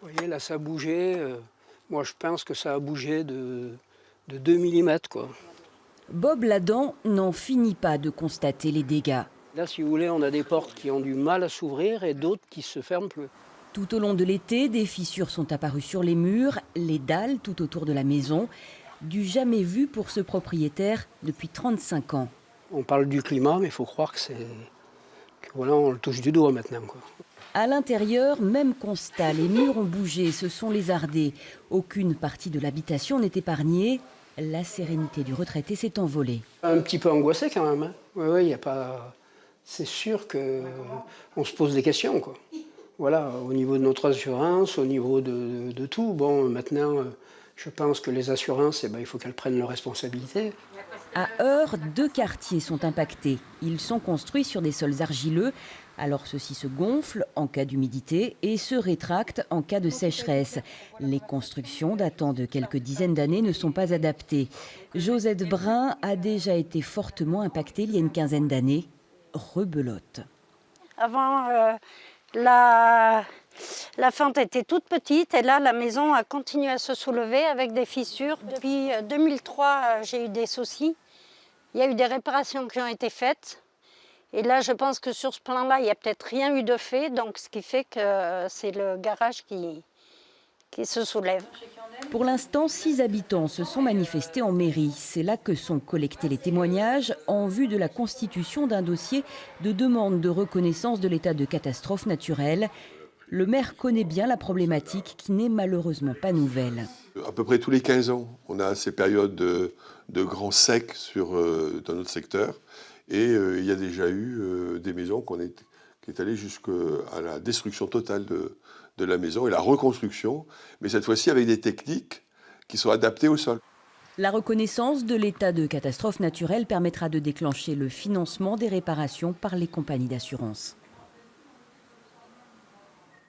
Vous voyez, là, ça a bougé. Moi, je pense que ça a bougé de 2 millimètres, quoi. Bob Ladan n'en finit pas de constater les dégâts. Là, si vous voulez, on a des portes qui ont du mal à s'ouvrir et d'autres qui se ferment plus. Tout au long de l'été, des fissures sont apparues sur les murs, les dalles tout autour de la maison. Du jamais vu pour ce propriétaire depuis 35 ans. On parle du climat, mais il faut croire que voilà, on le touche du doigt maintenant, quoi. À l'intérieur, même constat, les murs ont bougé, se sont lézardés. Aucune partie de l'habitation n'est épargnée. La sérénité du retraité s'est envolée. Un petit peu angoissé quand même, hein. Oui, il y a pas. C'est sûr qu'on se pose des questions, quoi. Voilà, au niveau de notre assurance, au niveau de tout. Bon, maintenant, je pense que les assurances, il faut qu'elles prennent leurs responsabilités. À Eure, 2 quartiers sont impactés. Ils sont construits sur des sols argileux. Alors ceux-ci se gonflent en cas d'humidité et se rétractent en cas de sécheresse. Les constructions datant de quelques dizaines d'années ne sont pas adaptées. Josette Brun a déjà été fortement impactée il y a une quinzaine d'années. Rebelote. Avant, la fente était toute petite et là, la maison a continué à se soulever avec des fissures. Depuis 2003, j'ai eu des soucis. Il y a eu des réparations qui ont été faites. Et là, je pense que sur ce plan-là, il n'y a peut-être rien eu de fait. Donc, ce qui fait que c'est le garage qui se soulève. Pour l'instant, 6 habitants se sont manifestés en mairie. C'est là que sont collectés les témoignages en vue de la constitution d'un dossier de demande de reconnaissance de l'état de catastrophe naturelle. Le maire connaît bien la problématique qui n'est malheureusement pas nouvelle. À peu près tous les 15 ans, on a ces périodes de grands secs dans notre secteur. Et il y a déjà eu des maisons qui est allée jusqu'à la destruction totale de la maison et la reconstruction, mais cette fois-ci avec des techniques qui sont adaptées au sol. La reconnaissance de l'état de catastrophe naturelle permettra de déclencher le financement des réparations par les compagnies d'assurance.